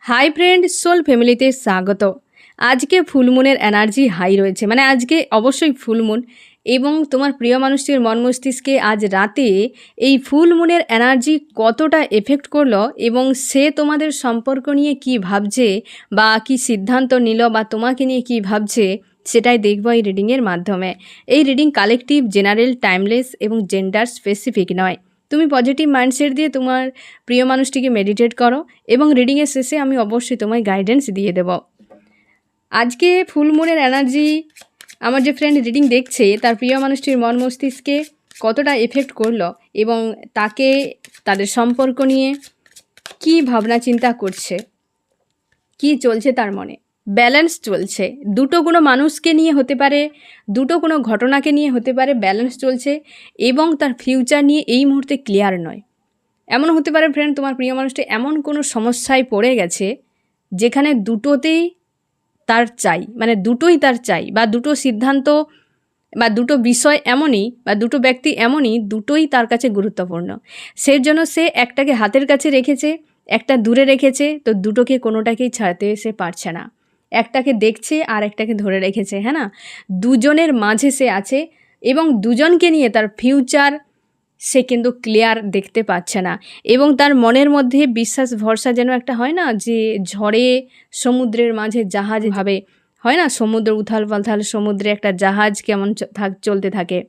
Hi friend, soul ফ্যামিলিতে স্বাগত। আজকে ফুলমুনের এনার্জি হাই রয়েছে, মানে আজকে অবশ্যই ফুলমুন এবং তোমার প্রিয় মানুষটির মন মস্তিষ্কে আজ রাতে এই ফুলমুনের এনার্জি কতটা এফেক্ট করলো এবং সে তোমাদের সম্পর্ক নিয়ে কি ভাবছে বা কি সিদ্ধান্ত নিল বা তোমাকে নিয়ে কি ভাবছে, সেটাই দেখবো এই রিডিংয়ের মাধ্যমে। এই রিডিং কালেকটিভ, জেনারেল, টাইমলেস এবং জেন্ডার স্পেসিফিক নয়। তুমি পজিটিভ মাইন্ডসেট দিয়ে তোমার প্রিয় মানুষটিকে মেডিটেট করো এবং রিডিংয়ের শেষে আমি অবশ্যই তোমায় গাইডেন্স দিয়ে দেব। আজকে ফুলমুনের এনার্জি আমার যে ফ্রেন্ড রিডিং দেখছে তার প্রিয় মানুষটির মন মস্তিষ্কে কতটা এফেক্ট করলো এবং তাকে তাদের সম্পর্ক নিয়ে কি ভাবনা চিন্তা করছে, কি চলছে তার মনে। ব্যালেন্স চলছে, দুটো কোনো মানুষকে নিয়ে হতে পারে, দুটো কোনো ঘটনাকে নিয়ে হতে পারে, ব্যালেন্স চলছে এবং তার ফিউচার নিয়ে এই মুহূর্তে ক্লিয়ার নয়। এমন হতে পারে ফ্রেন্ড, তোমার প্রিয় মানুষটি এমন কোনো সমস্যায় পড়ে গেছে যেখানে দুটোতেই তার চাই, মানে দুটোই তার চাই, বা দুটো সিদ্ধান্ত বা দুটো বিষয় এমনই বা দুটো ব্যক্তি এমনই, দুটোই তার কাছে গুরুত্বপূর্ণ। সেই জন্য সে একটাকে হাতের কাছে রেখেছে, একটা দূরে রেখেছে, তো দুটোকে কোনোটাকেই ছাড়তে সে পারছে না। একটাকে দেখছে আর একটাকে ধরে রেখেছে, হ্যাঁ না, দুজনের মাঝে সে আছে এবং দুজনকে নিয়ে তার ফিউচার সে কিন্তু ক্লিয়ার দেখতে পাচ্ছে না এবং তার মনের মধ্যে বিশ্বাস ভরসা যেন একটা হয় না, যে ঝড়ে সমুদ্রের মাঝে জাহাজ ভাবে হয় না, সমুদ্র উথাল পাথাল, সমুদ্রে একটা জাহাজ কেমন চলতে থাকে,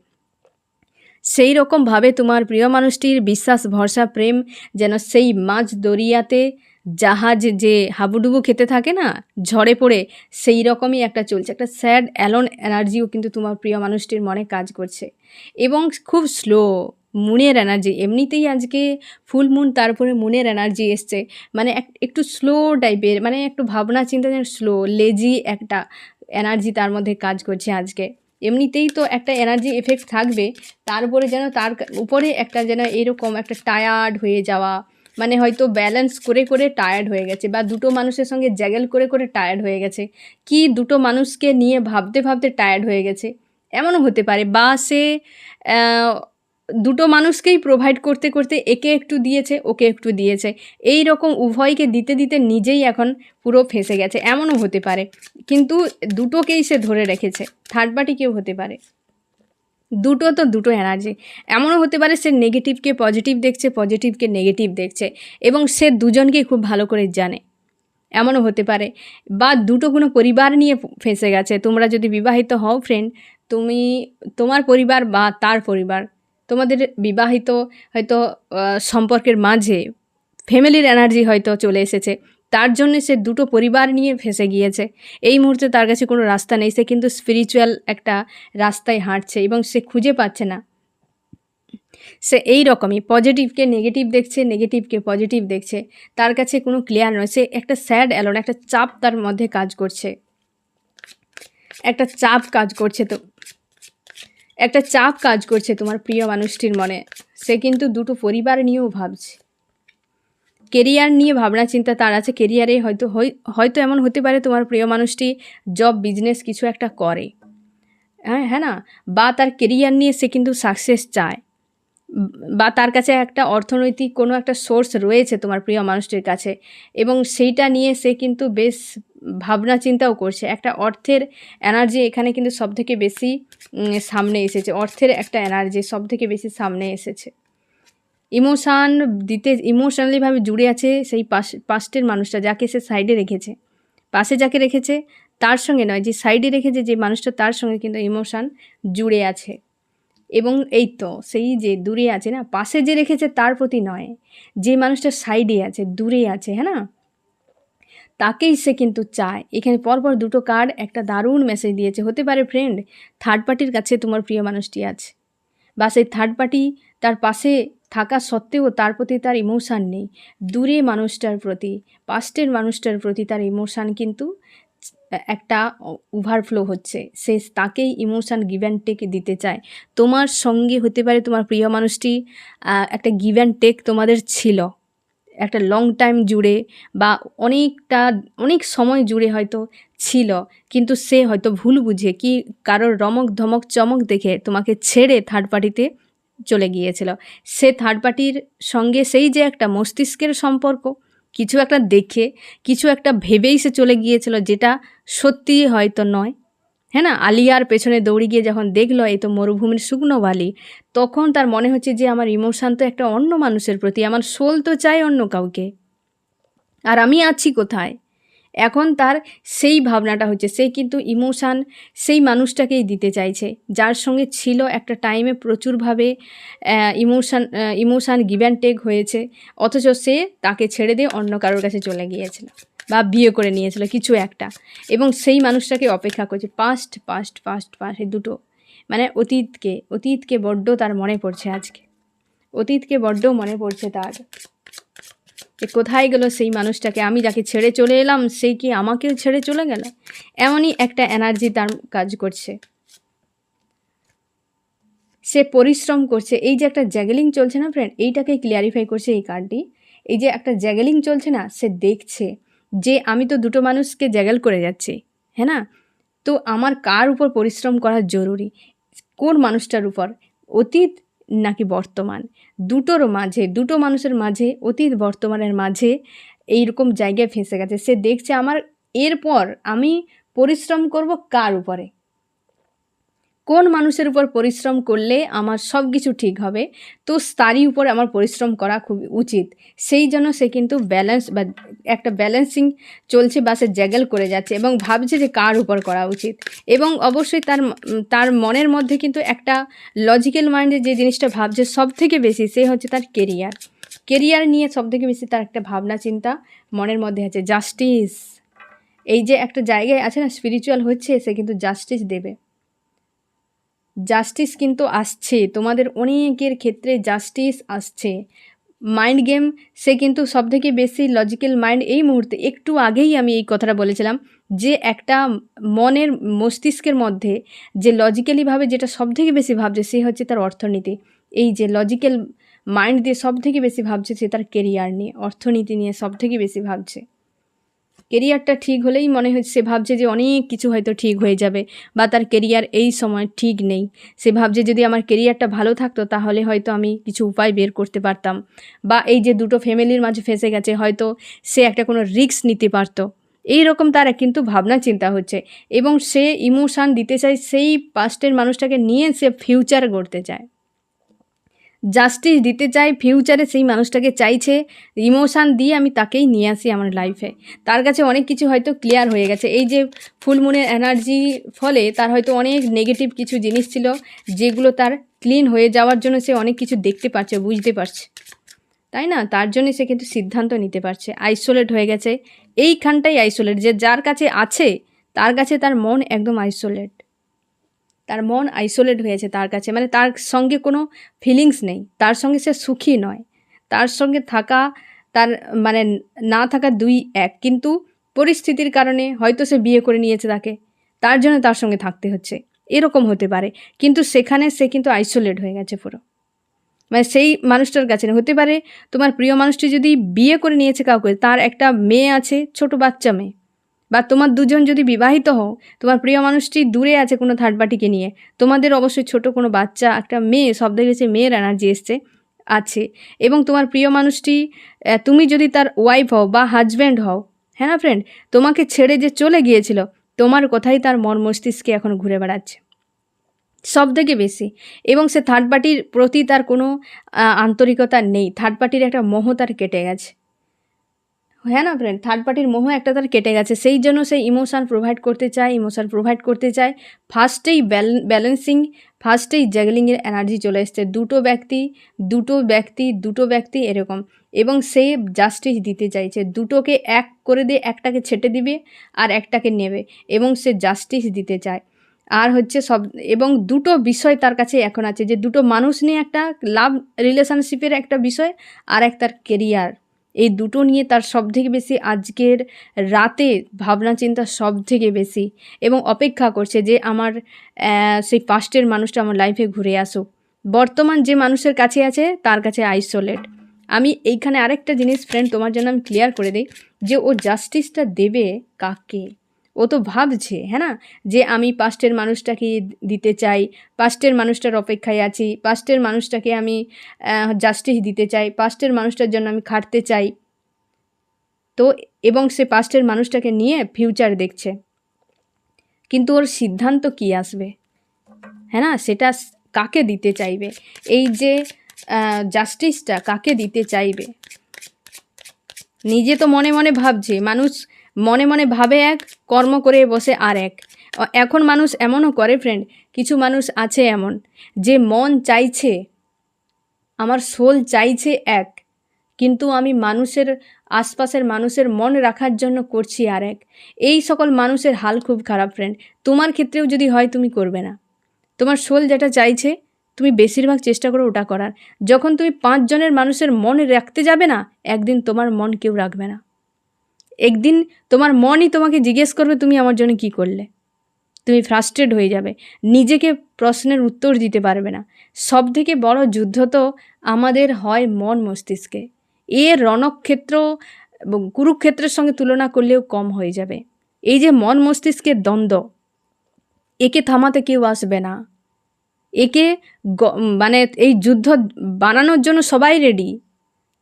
সেই রকমভাবে তোমার প্রিয় মানুষটির বিশ্বাস ভরসা প্রেম যেন সেই মাঝ দরিয়াতে জাহাজ যে হাবুডুবু খেতে থাকে না ঝড়ে পড়ে, সেই রকমই একটা চলছে। একটা স্যাড অ্যালোন এনার্জিও কিন্তু তোমার প্রিয় মানুষটির মনে কাজ করছে এবং খুব স্লো মুনের এনার্জি। এমনিতেই আজকে ফুল মুন, তারপরে মুনের এনার্জি এসছে, মানে একটু স্লো টাইপের, মানে একটু ভাবনা চিন্তা যেন স্লো, লেজি একটা এনার্জি তার মধ্যে কাজ করছে আজকে। এমনিতেই তো একটা এনার্জি এফেক্ট থাকবে, তারপরে যেন তার উপরে একটা যেন এরকম একটা টায়ার্ড হয়ে যাওয়া, মানে হয়তো ব্যালেন্স করে করে টায়ার্ড হয়ে গেছে, বা দুটো মানুষের সঙ্গে জ্যাগেল করে করে টায়ার্ড হয়ে গেছে, কি দুটো মানুষকে নিয়ে ভাবতে ভাবতে টায়ার্ড হয়ে গেছে, এমনও হতে পারে। বা সে দুটো মানুষকেই প্রোভাইড করতে করতে একে একটু দিয়েছে, ওকে একটু দিয়েছে, এই রকম উভয়কে দিতে দিতে নিজেই এখন পুরো ফেঁসে গেছে, এমনও হতে পারে। কিন্তু দুটোকেই সে ধরে রেখেছে, থার্ড পার্টি কেউ হতে পারে। দুটো তো দুটো এনার্জি। এমনও হতে পারে সে নেগেটিভকে পজিটিভ দেখছে, পজিটিভকে নেগেটিভ দেখছে এবং সে দুজনকেই খুব ভালো করে জানে, এমনও হতে পারে। বা দুটো কোনো পরিবার নিয়ে ফেঁসে গেছে। তোমরা যদি বিবাহিত হও ফ্রেন্ড, তুমি, তোমার পরিবার বা তার পরিবার, তোমাদের বিবাহিত হয়তো সম্পর্কের মাঝে ফ্যামিলির এনার্জি হয়তো চলে এসেছে, তার জন্য সে দুটো পরিবার নিয়ে ফেঁসে গিয়েছে। এই মুহূর্তে তার কাছে কোনো রাস্তা নেই, সে কিন্তু স্পিরিচুয়াল একটা রাস্তায় হাঁটছে এবং সে খুঁজে পাচ্ছে না। সে এই রকমই পজিটিভকে নেগেটিভ দেখছে, নেগেটিভকে পজিটিভ দেখছে, তার কাছে কোনো ক্লিয়ার নয়। সে একটা স্যাড অ্যালোন, একটা চাপ তার মধ্যে কাজ করছে, একটা চাপ কাজ করছে। তো একটা চাপ কাজ করছে তোমার প্রিয় মানুষটির মনে। সে কিন্তু দুটো পরিবার নিয়েও ভাবছে, কেরিয়ার নিয়ে ভাবনা চিন্তা তার আছে। কেরিয়ারে হয়তো হয়তো এমন হতে পারে তোমার প্রিয় মানুষটি জব বিজনেস কিছু একটা করে, হ্যাঁ না, বা তার কেরিয়ার নিয়ে সে কিন্তু সাকসেস চায়, বা তার কাছে একটা অর্থনৈতিক কোনো একটা সোর্স রয়েছে তোমার প্রিয় মানুষটির কাছে এবং সেইটা নিয়ে সে কিন্তু বেশ ভাবনা চিন্তাও করছে। একটা অর্থের এনার্জি এখানে কিন্তু সবথেকে বেশি সামনে এসেছে, অর্থের একটা এনার্জি সবথেকে বেশি সামনে এসেছে। ইমোশান দিতে, ইমোশনালিভাবে জুড়ে আছে সেই পাস্টের মানুষটা, যাকে সে সাইডে রেখেছে। পাশে যাকে রেখেছে তার সঙ্গে নয়, যে সাইডে রেখেছে যে মানুষটা, তার সঙ্গে কিন্তু ইমোশান জুড়ে আছে। এবং এই তো সেই যে দূরে আছে না, পাশে যে রেখেছে তার প্রতি নয়, যে মানুষটা সাইডে আছে, দূরে আছে, হ্যাঁ না, তাকেই সে কিন্তু চায়। এখানে পরপর দুটো কার্ড একটা দারুণ মেসেজ দিয়েছে। হতে পারে ফ্রেন্ড থার্ড পার্টির কাছে তোমার প্রিয় মানুষটি আছে, বা সেই থার্ড পার্টি তার পাশে থাকা সত্ত্বেও তার প্রতি তার ইমোশান নেই। দূরে মানুষটার প্রতি, পাস্টের মানুষটার প্রতি তার ইমোশান কিন্তু একটা ওভারফ্লো হচ্ছে। সে তাকেই ইমোশান গিভ অ্যান্ড টেক দিতে চায়। তোমার সঙ্গে হতে পারে তোমার প্রিয় মানুষটি একটা গিভ অ্যান্ড টেক তোমাদের ছিল একটা লং টাইম জুড়ে, বা অনেক সময় জুড়ে হয়তো ছিল, কিন্তু সে হয়তো ভুল বুঝে কি কারোর রমক ধমক চমক দেখে তোমাকে ছেড়ে থার্ড পার্টিতে চলে গিয়েছিল। সে থার্ড পার্টির সঙ্গে সেই যে একটা মস্তিষ্কের সম্পর্ক, কিছু একটা দেখে, কিছু একটা ভেবেই সে চলে গিয়েছিল, যেটা সত্যিই হয়তো নয়। হ্যাঁ না? আলিয়ার পেছনে দৌড়ে গিয়ে যখন দেখলো এই তো মরুভূমির শুকনো বালি, তখন তার মনে হচ্ছে যে আমার ইমোশন তো একটা অন্য মানুষের প্রতি, আমার সোল তো চাই অন্য কাউকে, আর আমি আছি কোথায়? এখন তার সেই ভাবনাটা হচ্ছে, সে কিন্তু ইমোশান সেই মানুষটাকেই দিতে চাইছে, যার সঙ্গে ছিল একটা টাইমে প্রচুরভাবে ইমোশান গিভ অ্যান্ড টেক হয়েছে, অথচ সে তাকে ছেড়ে দিয়ে অন্য কারোর কাছে চলে গিয়েছিল বা বিয়ে করে নিয়েছিল কিছু একটা, এবং সেই মানুষটাকে অপেক্ষা করছে। পাস্ট পাস্ট পাস্ট পাস্ট এই দুটো, মানে অতীতকে বড্ড তার মনে পড়ছে আজকে, অতীতকে বড্ড মনে পড়ছে তার, যে কোথায় গেল সেই মানুষটাকে, আমি যাকে ছেড়ে চলে এলাম সেই কি আমাকেও ছেড়ে চলে গেল, এমনই একটা এনার্জি তার কাজ করছে। সে পরিশ্রম করছে, এই যে একটা জ্যাগলিং চলছে না ফ্রেন্ড, এইটাকে ক্লিয়ারিফাই করছে এই কার্ডটি। এই যে একটা জ্যাগলিং চলছে না, সে দেখছে যে আমি তো দুটো মানুষকে জ্যাগল করে যাচ্ছি, হ্যাঁ না? তো আমার কার উপর পরিশ্রম করা জরুরি, কোন মানুষটার উপর, অতীত নাকি বর্তমান? দুটোর মাঝে, দুটো মানুষের মাঝে, অতীত বর্তমানের মাঝে এইরকম জায়গায় ফেঁসে গেছে। সে দেখছে আমার এরপর আমি পরিশ্রম করব কার উপরে, কোন মানুষের উপর পরিশ্রম করলে আমার সব কিছু ঠিক হবে, তো তারই উপর আমার পরিশ্রম করা খুব উচিত। সেই জন্য সে কিন্তু ব্যালেন্স বা একটা ব্যালেন্সিং চলছে, বা সে জ্যাগল করে যাচ্ছে এবং ভাবছে যে কার উপর করা উচিত। এবং অবশ্যই তার মনের মধ্যে কিন্তু একটা লজিক্যাল মাইন্ডে যে জিনিসটা ভাবছে সব থেকে বেশি, সে হচ্ছে তার কেরিয়ার নিয়ে সব থেকে বেশি তার একটা ভাবনা চিন্তা মনের মধ্যে আছে। জাস্টিস, এই যে একটা জায়গায় আছে না স্পিরিচুয়াল হচ্ছে, সে কিন্তু জাস্টিস দেবে। জাস্টিস কিন্তু আসছে, তোমাদের অনেকের ক্ষেত্রে জাস্টিস আসছে। মাইন্ড গেম, সে কিন্তু সবথেকে বেশি লজিক্যাল মাইন্ড এই মুহূর্তে, একটু আগেই আমি এই কথাটা বলেছিলাম যে একটা মনের মস্তিষ্কের মধ্যে যে লজিক্যালিভাবে যেটা সবথেকে বেশি ভাবছে সে হচ্ছে তার অর্থনীতি। এই যে লজিক্যাল মাইন্ড দিয়ে সবথেকে বেশি ভাবছে সে তার কেরিয়ার নিয়ে, অর্থনীতি নিয়ে সবথেকে বেশি ভাবছে। কেরিয়ারটা ঠিক হলেই মনে হচ্ছে সে ভাবছে যে অনেক কিছু হয়তো ঠিক হয়ে যাবে, বা তার কেরিয়ার এই সময় ঠিক নেই, সে ভাবছে যদি আমার কেরিয়ারটা ভালো থাকতো তাহলে হয়তো আমি কিছু উপায় বের করতে পারতাম, বা এই যে দুটো ফ্যামিলির মাঝে ফেঁসে গেছে হয়তো সে একটা কোনো রিস্ক নিতে পারতো, এই রকম তার কিন্তু ভাবনা চিন্তা হচ্ছে। এবং সে ইমোশান দিতে চায়, সেই পাস্টের মানুষটাকে নিয়ে সে ফিউচার গড়তে চায়, জাস্টিস দিতে চাই, ফিউচারে সেই মানুষটাকে চাইছে ইমোশান দিয়ে আমি তাকেই নিয়ে আসি আমার লাইফে। তার কাছে অনেক কিছু হয়তো ক্লিয়ার হয়ে গেছে, এই যে ফুল মুনের এনার্জি ফলে তার হয়তো অনেক নেগেটিভ কিছু জিনিস ছিল যেগুলো তার ক্লিন হয়ে যাওয়ার জন্য সে অনেক কিছু দেখতে পারছে, বুঝতে পারছে, তাই না? তার জন্যে সে কিন্তু সিদ্ধান্ত নিতে পারছে। আইসোলেট হয়ে গেছে, এইখানটাই আইসোলেট, যে যার কাছে আছে তার কাছে তার মন একদম আইসোলেট, তার মন আইসোলেট হয়েছে তার কাছে, মানে তার সঙ্গে কোনো ফিলিংস নেই, তার সঙ্গে সে সুখী নয়, তার সঙ্গে থাকা তার মানে না থাকা দুই এক, কিন্তু পরিস্থিতির কারণে হয়তো সে বিয়ে করে নিয়েছে তাকে, তার জন্য তার সঙ্গে থাকতে হচ্ছে, এরকম হতে পারে, কিন্তু সেখানে সে কিন্তু আইসোলেট হয়ে গেছে পুরো, মানে সেই মানুষটার কাছে না। হতে পারে তোমার প্রিয় মানুষটি যদি বিয়ে করে নিয়েছে কাউকে, তার একটা মেয়ে আছে, ছোট বাচ্চা মেয়ে, বা তোমার দুজন যদি বিবাহিত হও, তোমার প্রিয় মানুষটি দূরে আছে কোনো থার্ড পার্টিকে নিয়ে, তোমাদের অবশ্যই ছোট কোনো বাচ্চা, একটা মেয়ে, সব দেখেছে মেয়ের এনার্জি এসছে আছে, এবং তোমার প্রিয় মানুষটি তুমি যদি তার ওয়াইফ হও বা হাজব্যান্ড হও, হ্যাঁ না ফ্রেন্ড, তোমাকে ছেড়ে যে চলে গিয়েছিল, তোমার কথাই তার মন মস্তিষ্কে এখন ঘুরে বেড়াচ্ছে সব থেকে বেশি, এবং সে থার্ড পার্টির প্রতি তার কোনো আন্তরিকতা নেই, থার্ড পার্টির একটা মোহ তার কেটে গেছে, হ্যাঁ না ফ্রেন্ড, থার্ড পার্টির মোহ একটা তার কেটে গেছে, সেই জন্য সে ইমোশান প্রোভাইড করতে চায়। ফার্স্টেই ফার্স্টেই জ্যাগলিংয়ের এনার্জি চলে এসছে, দুটো ব্যক্তি এরকম, এবং সে জাস্টিস দিতে চাইছে, দুটোকে এক করে দিয়ে একটাকে ছেটে দিবে আর একটাকে নেবে, এবং সে জাস্টিস দিতে চায়। আর হচ্ছে সব, এবং দুটো বিষয় তার কাছে এখন আছে, যে দুটো মানুষ নিয়ে একটা লাভ রিলেশনশিপের একটা বিষয়, আর এক তার কেরিয়ার, এই দুটো নিয়ে তার সবথেকে বেশি আজকের রাতে ভাবনা চিন্তা সবথেকে বেশি, এবং অপেক্ষা করছে যে আমার সেই পাস্টের মানুষটা আমার লাইফে ঘুরে আসুক। বর্তমান যে মানুষের কাছে আছে তার কাছে আইসোলেট। আমি এইখানে আরেকটা জিনিস ফ্রেন্ড তোমার জন্য আমি ক্লিয়ার করে দিই, যে ও জাস্টিসটা দেবে কাকে, ও তো ভাবছে, হ্যাঁ না, যে আমি পাস্টের মানুষটাকে দিতে চাই, পাস্টের মানুষটার অপেক্ষায় আছি, পাস্টের মানুষটাকে আমি জাস্টিস দিতে চাই, পাস্টের মানুষটার জন্য আমি খাটতে চাই, তো এবং সে পাস্টের মানুষটাকে নিয়ে ফিউচার দেখছে, কিন্তু ওর সিদ্ধান্ত কী আসবে, হ্যাঁ না, সেটা কাকে দিতে চাইবে, এই যে জাস্টিসটা কাকে দিতে চাইবে। নিজে তো মনে মনে ভাবছে, মানুষ মনে মনে ভাবে এক, কর্ম করে বসে আর এক। এখন মানুষ এমনও করে ফ্রেন্ড, কিছু মানুষ আছে এমন যে মন চাইছে, আমার সোল চাইছে এক, কিন্তু আমি মানুষের আশপাশের মানুষের মন রাখার জন্য করছি আর এক। এই সকল মানুষের হাল খুব খারাপ ফ্রেন্ড। তোমার ক্ষেত্রেও যদি হয় তুমি করবে না। তোমার সোল যেটা চাইছে তুমি বেশিরভাগ চেষ্টা করো ওটা করার। যখন তুমি 5 জনের মানুষের মন রাখতে যাবে না, একদিন তোমার মন কেউ রাখবে না। একদিন তোমার মনই তোমাকে জিজ্ঞেস করবে তুমি আমার জন্য কী করলে। তুমি ফ্রাস্ট্রেট হয়ে যাবে, নিজেকে প্রশ্নের উত্তর দিতে পারবে না। সবথেকে বড় যুদ্ধ তো আমাদের হয় মন মস্তিষ্কে। এর রণক্ষেত্র কুরুক্ষেত্রের সঙ্গে তুলনা করলেও কম হয়ে যাবে। এই যে মন মস্তিষ্কের দ্বন্দ্ব, একে থামাতে কেউ আসবে না। একে মানে এই যুদ্ধ বানানোর জন্য সবাই রেডি।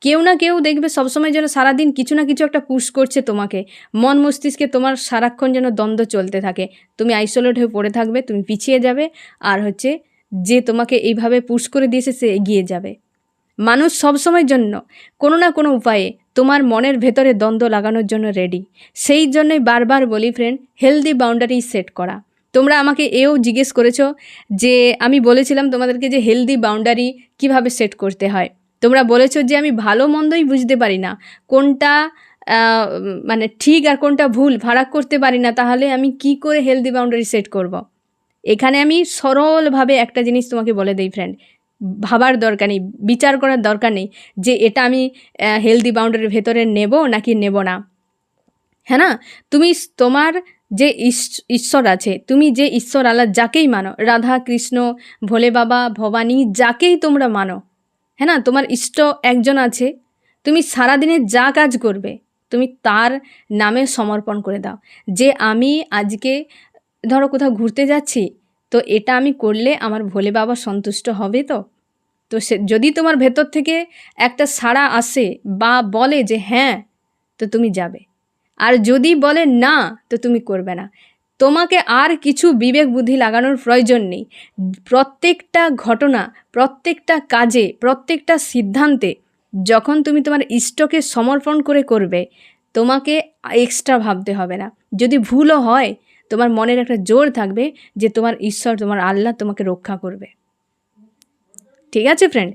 কেউ না কেউ দেখবে সবসময় যেন সারাদিন কিছু না কিছু একটা পুশ করছে তোমাকে। মন মস্তিষ্কে তোমার সারাক্ষণ যেন দ্বন্দ্ব চলতে থাকে। তুমি আইসোলেট হয়ে পড়ে থাকবে, তুমি পিছিয়ে যাবে, আর হচ্ছে যে তোমাকে এইভাবে পুশ করে দিয়েছে সে এগিয়ে যাবে। মানুষ সবসময়ের জন্য কোনো না কোনো উপায়ে তোমার মনের ভেতরে দ্বন্দ্ব লাগানোর জন্য রেডি। সেই জন্যই বারবার বলি ফ্রেন্ড, হেলদি বাউন্ডারি সেট করা। তোমরা আমাকে এও জিজ্ঞেস করেছো যে আমি বলেছিলাম তোমাদেরকে যে হেলদি বাউন্ডারি কিভাবে সেট করতে হয়। তোমরা বলেছো যে আমি ভালো মন্দই বুঝতে পারি না, কোনটা মানে ঠিক আর কোনটা ভুল ফারাক করতে পারি না, তাহলে আমি কি করে হেলদি বাউন্ডারি সেট করব। এখানে আমি সরলভাবে একটা জিনিস তোমাকে বলে দিই ফ্রেন্ড, ভাবার দরকার নেই, বিচার করার দরকার নেই যে এটা আমি হেলদি বাউন্ডারির ভেতরে নেব নাকি নেব না। হ্যাঁ না, তুমি তোমার যে ঈশ্বর আছে, তুমি যে ঈশ্বর আল্লাহ যাকেই মানো, রাধা কৃষ্ণ ভোলে বাবা ভবানী যাকেই তোমরা মানো, হ্যাঁ না, তোমার ইষ্ট একজন আছে। তুমি সারাদিনে যা কাজ করবে তুমি তার নামে সমর্পণ করে দাও, যে আমি আজকে ধরো কোথাও ঘুরতে যাচ্ছি, তো এটা আমি করলে আমার ভোলে বাবা সন্তুষ্ট হবে। তো সে যদি তোমার ভেতর থেকে একটা সাড়া আসে বা বলে যে হ্যাঁ, তো তুমি যাবে। আর যদি বলে না, তো তুমি করবে না। তোমাকে আর কিছু বিবেক বুদ্ধি লাগানোর প্রয়োজন নেই। প্রত্যেকটা ঘটনা, প্রত্যেকটা কাজে, প্রত্যেকটা সিদ্ধান্তে যখন তুমি তোমার ইষ্টকে সমর্পণ করে করবে, তোমাকে এক্সট্রা ভাবতে হবে না। যদি ভুলও হয়, তোমার মনের একটা জোর থাকবে যে তোমার ঈশ্বর, তোমার আল্লাহ তোমাকে রক্ষা করবে। ঠিক আছে ফ্রেন্ড,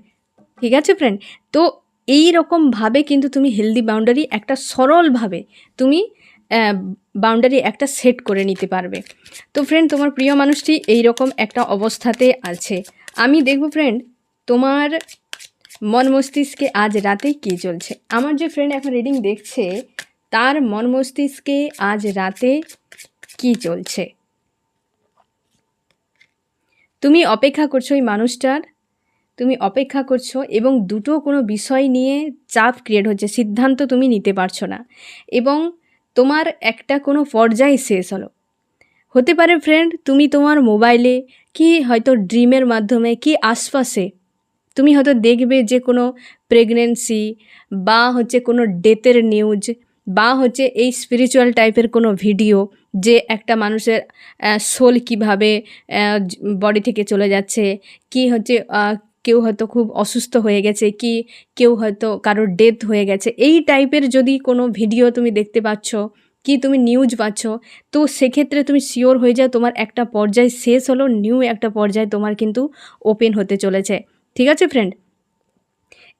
ঠিক আছে ফ্রেন্ড। তো এই রকমভাবে কিন্তু তুমি হেলদি বাউন্ডারি একটা সরলভাবে তুমি বাউন্ডারি একটা সেট করে নিতে পারবে। তো ফ্রেন্ড, তোমার প্রিয় মানুষটি এই রকম একটা অবস্থাতে আছে। আমি দেখব ফ্রেন্ড তোমার মন মস্তিষ্কে আজ রাতে কী চলছে। আমার যে ফ্রেন্ড এখন রিডিং দেখছে, তার মন মস্তিষ্কে আজ রাতে কী চলছে। তুমি অপেক্ষা করছো এই মানুষটার, তুমি অপেক্ষা করছো এবং দুটো কোনো বিষয় নিয়ে চাপ ক্রিয়েট হচ্ছে, সিদ্ধান্ত তুমি নিতে পারছো না, এবং তোমার একটা কোনো পর্যায় শেষ হলো। হতে পারে ফ্রেন্ড তুমি তোমার মোবাইলে কি হয়তো ড্রিমের মাধ্যমে কি আশপাশে তুমি হয়তো দেখবে যে কোনো প্রেগনেন্সি বা হচ্ছে কোনো ডেথের নিউজ বা হচ্ছে এই স্পিরিচুয়াল টাইপের কোনো ভিডিও, যে একটা মানুষের সোল কীভাবে বডি থেকে চলে যাচ্ছে, কি হচ্ছে কেউ হয়তো খুব অসুস্থ হয়ে গেছে, কি কেউ হয়তো কারোর ডেথ হয়ে গেছে, এই টাইপের যদি কোনো ভিডিও তুমি দেখতে পাচ্ছ, কি তুমি নিউজ পাচ্ছ, তো সেক্ষেত্রে তুমি শিওর হয়ে যাও তোমার একটা পর্যায় শেষ হলো, নিউ একটা পর্যায় তোমার কিন্তু ওপেন হতে চলেছে। ঠিক আছে ফ্রেন্ড,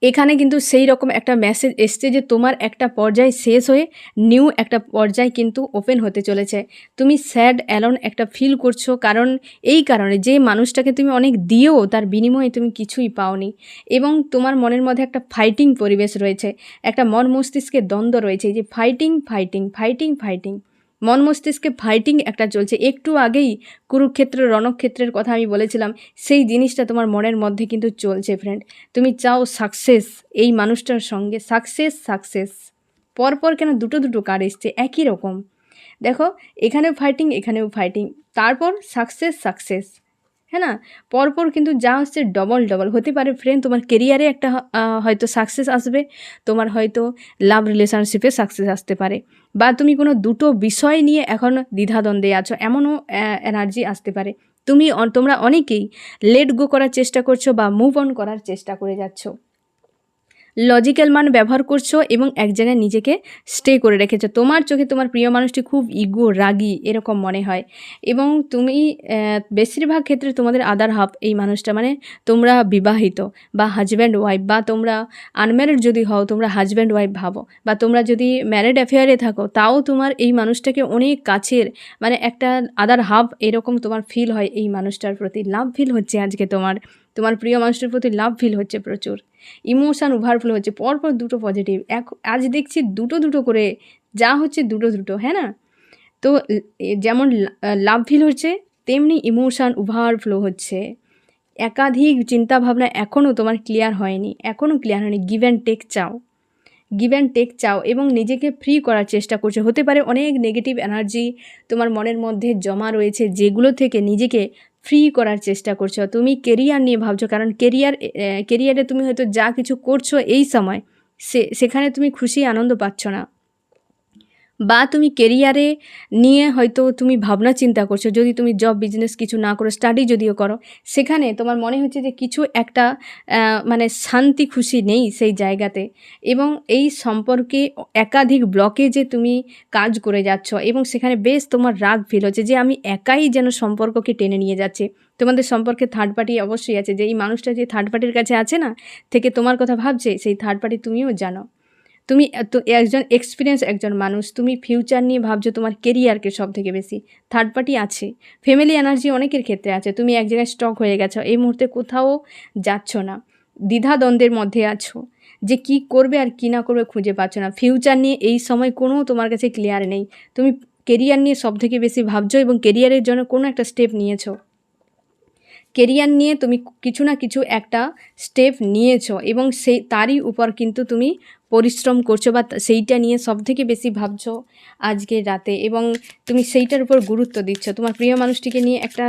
এখানে কিন্তু সেই রকম একটা মেসেজ এসছে যে তোমার একটা পর্যায় শেষ হয়ে নিউ একটা পর্যায় কিন্তু ওপেন হতে চলেছে। তুমি স্যাড অ্যালোন একটা ফিল করছো, কারণ এই কারণে যে মানুষটাকে তুমি অনেক দিয়েও তার বিনিময়ে তুমি কিছুই পাওনি, এবং তোমার মনের মধ্যে একটা ফাইটিং পরিবেশ রয়েছে, একটা মন মস্তিষ্কের দ্বন্দ্ব রয়েছে, যে ফাইটিং ফাইটিং ফাইটিং ফাইটিং, মন মস্তিষ্কে ফাইটিং একটা চলছে। একটু আগেই কুরুক্ষেত্র রণক্ষেত্রের কথা আমি বলেছিলাম, সেই জিনিসটা তোমার মনের মধ্যে কিন্তু চলছে ফ্রেন্ড। তুমি চাও সাকসেস, এই মানুষটার সঙ্গে সাকসেস সাকসেস, পরপর কেন দুটো দুটো কার্ড এসছে একই রকম। দেখো, এখানেও ফাইটিং, এখানেও ফাইটিং, তারপর সাকসেস সাকসেস, হ্যাঁ না? পরপর কিন্তু যা হচ্ছে ডবল, ডবল হতে পারে ফ্রেন্ড, তোমার কেরিয়ারে একটা হয়তো সাকসেস আসবে, তোমার হয়তো লাভ রিলেশনশিপে সাকসেস আসতে পারে, বা তুমি কোনো দুটো বিষয় নিয়ে এখন দ্বিধাদ্বন্দ্বে আছো, এমনও এনার্জি আসতে পারে। তোমরা অনেকেই লেট গো করার চেষ্টা করছো বা মুভ অন করার চেষ্টা করে যাচ্ছ। লজিক্যাল মান ব্যবহার করছো এবং এক জায়গায় নিজেকে স্টে করে রেখেছো। তোমার চোখে তোমার প্রিয় মানুষটি খুব ইগো, রাগী এরকম মনে হয়, এবং তুমি বেশিরভাগ ক্ষেত্রে তোমাদের আদার হাফ এই মানুষটা, মানে তোমরা বিবাহিত বা হাজব্যান্ড ওয়াইফ, বা তোমরা আনম্যারিড যদি হও তোমরা হাজব্যান্ড ওয়াইফ ভাবো, বা তোমরা যদি ম্যারিড অ্যাফেয়ারে থাকো তাও তোমার এই মানুষটাকে অনেক কাছের, মানে একটা আদার হাফ এরকম তোমার ফিল হয় এই মানুষটার প্রতি। লাভ ফিল হচ্ছে আজকে তোমার প্রিয় মানুষটার প্রতি লাভ ফিল হচ্ছে প্রচুর। ইমোশান ওভারফ্লো হচ্ছে, পরপর দুটো পজিটিভ, আজ দেখছি দুটো দুটো করে যা হচ্ছে দুটো দুটো, হ্যাঁ না? তো যেমন লাভ ফিল হচ্ছে তেমনি ইমোশান ওভারফ্লো হচ্ছে। একাধিক চিন্তাভাবনা এখনও তোমার ক্লিয়ার হয়নি, গিভ অ্যান্ড টেক চাও এবং নিজেকে ফ্রি করার চেষ্টা করছো। হতে পারে অনেক নেগেটিভ এনার্জি তোমার মনের মধ্যে জমা রয়েছে, যেগুলো থেকে নিজেকে ফ্রি করার চেষ্টা করছো। তুমি কেরিয়ার নিয়ে ভাবছো, কারণ কেরিয়ারে তুমি হয়তো যা কিছু করছো এই সময় সেখানে তুমি খুশি আনন্দ পাচ্ছ না, বা তুমি কেরিয়ারে নিয়ে হয়তো তুমি ভাবনা চিন্তা করছো, যদি তুমি জব বিজনেস কিছু না করো, স্টাডি যদিও করো, সেখানে তোমার মনে হচ্ছে যে কিছু একটা মানে শান্তি খুশি নেই সেই জায়গাতে, এবং এই সম্পর্কে একাধিক ব্লকেজে তুমি কাজ করে যাচ্ছ, এবং সেখানে বেশ তোমার রাগ ফিল হচ্ছে যে আমি একাই যেন সম্পর্ককে টেনে নিয়ে যাচ্ছে। তোমাদের সম্পর্কে থার্ড পার্টি অবশ্যই আছে, যে এই মানুষটা যে থার্ড পার্টির কাছে আছে না, থেকে তোমার কথা ভাবছে, সেই থার্ড পার্টি তুমিও জানো। তুমি একজন এক্সপিরিয়েন্স একজন মানুষ, তুমি ফিউচার নিয়ে ভাবছো, তোমার কেরিয়ারকে সব থেকে বেশি। থার্ড পার্টি আছে, ফ্যামিলি এনার্জি অনেকের ক্ষেত্রে আছে, তুমি এক জায়গায় স্টক হয়ে গেছো, এই মুহূর্তে কোথাও যাচ্ছ না, দ্বিধাদ্বন্দ্বের মধ্যে আছো, যে কি করবে আর কি না করবে খুঁজে পাচ্ছ না। ফিউচার নিয়ে এই সময় কোনো তোমার কাছে ক্লিয়ার নেই, তুমি কেরিয়ার নিয়ে সব থেকে বেশি ভাবছো এবং কেরিয়ারের জন্য কোনো একটা স্টেপ নিয়েছো। কেরিয়ার নিয়ে তুমি কিছু না কিছু একটা স্টেপ নিয়েছো, এবং তারই উপর কিন্তু তুমি পরিশ্রম করছো, বা সেইটা নিয়ে সবথেকে বেশি ভাবছো আজকের রাতে, এবং তুমি সেইটার উপর গুরুত্ব দিচ্ছ। তোমার প্রিয় মানুষটিকে নিয়ে একটা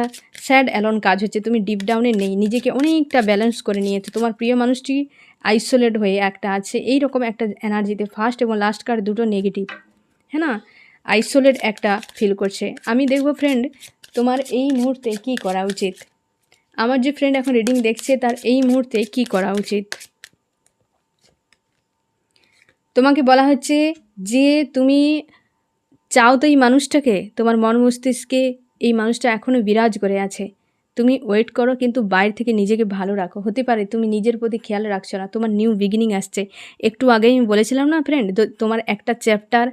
স্যাড অ্যালোন কাজ হচ্ছে, তুমি ডিপ ডাউনে নেই, নিজেকে অনেকটা ব্যালেন্স করে নিয়েছো। তোমার প্রিয় মানুষটি আইসোলেট হয়ে একটা আছে, এই রকম একটা এনার্জিতে। ফার্স্ট এবং লাস্ট কার্ড দুটো নেগেটিভ, হ্যাঁ না? আইসোলেট একটা ফিল করছে। আমি দেখব ফ্রেন্ড তোমার এই মুহূর্তে কী করা উচিত। আমার যে ফ্রেন্ড এখন রিডিং দেখছে তার এই মুহূর্তে কি করা উচিত। তোমাকে বলা হচ্ছে যে তুমি চাও তো এই মানুষটাকে, তোমার মন মস্তিষ্কে এই মানুষটা এখনও বিরাজ করে আছে, তুমি ওয়েট করো, কিন্তু বাইরে থেকে নিজেকে ভালো রাখো। হতে পারে তুমি নিজের প্রতি খেয়াল রাখছো না, তোমার নিউ বিগিনিং আসছে। একটু আগেই আমি বলেছিলাম না ফ্রেন্ড, তোমার একটা চ্যাপ্টার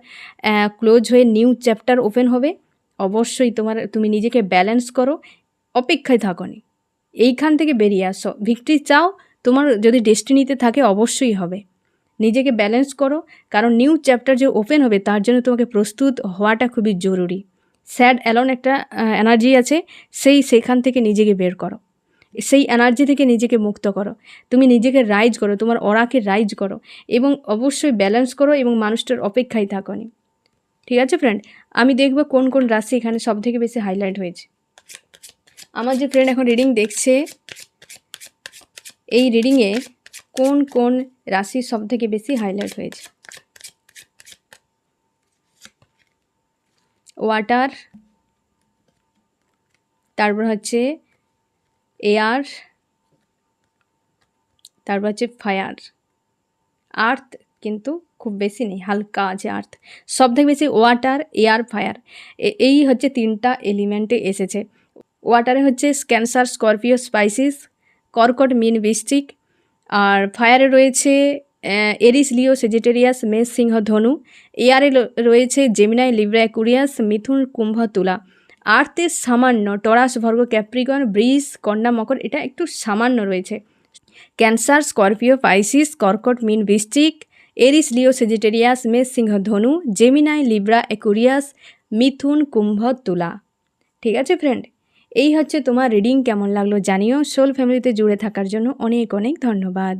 ক্লোজ হয়ে নিউ চ্যাপ্টার ওপেন হবে। অবশ্যই তুমি নিজেকে ব্যালেন্স করো, অপেক্ষায় থাকো নি, এইখান থেকে বেরিয়ে আসো। ভিক্টরি চাও, তোমার যদি ডেস্টিনিতে থাকে অবশ্যই হবে। নিজেকে ব্যালেন্স করো, কারণ নিউ চ্যাপ্টার যে ওপেন হবে তার জন্য তোমাকে প্রস্তুত হওয়াটা খুবই জরুরি। স্যাড অ্যালোন একটা এনার্জি আছে, সেখান থেকে নিজেকে বের করো, সেই এনার্জি থেকে নিজেকে মুক্ত করো। তুমি নিজেকে রাইজ করো, তোমার অরাকে রাইজ করো, এবং অবশ্যই ব্যালেন্স করো, এবং মানুষটার অপেক্ষায় থাকো নি। ঠিক আছে ফ্রেন্ড, আমি দেখব কোন কোন রাশি এখানে সবথেকে বেশি হাইলাইট হয়েছে। আমার যে ফ্রেন্ড এখন রিডিং দেখছে, এই রিডিংয়ে কোন কোন রাশি সবথেকে বেশি হাইলাইট হয়েছে। ওয়াটার, তারপর হচ্ছে এয়ার, তারপর হচ্ছে ফায়ার, আর্থ কিন্তু খুব বেশি নেই, হালকা আছে আর্থ। সবথেকে বেশি ওয়াটার, এয়ার, ফায়ার, এই হচ্ছে তিনটা এলিমেন্টে এসেছে। ওয়াটারে হচ্ছে ক্যান্সার, স্করপিও, স্পাইসিস, কর্কট, মীন, বৃশ্চিক। আর ফায়ারে রয়েছে এরিস, লিও, সেজিটেরিয়াস, মেষ, সিংহ, ধনু। এয়ারে রয়েছে জেমিনাই, লিব্রা, অ্যাকুরিয়াস, মিথুন, কুম্ভ, তুলা। আর্থে সামান্য টরাস, ভর্গ, ক্যাপ্রিকন, বৃষ, কন্যা, মকর, এটা একটু সামান্য রয়েছে। ক্যান্সার, স্করপিও, পাইসিস, কর্কট, মীন, বৃশ্চিক, এরিস, লিও, সেজিটেরিয়াস, মেষ, সিংহ, ধনু, জেমিনাই, লিব্রা, অ্যাকুরিয়াস, মিথুন, কুম্ভ, তুলা। ঠিক আছে ফ্রেন্ড, এই হচ্ছে তোমার রিডিং। কেমন লাগলো জানিও। সোল ফ্যামিলিতে জুড়ে থাকার জন্য অনেক অনেক ধন্যবাদ।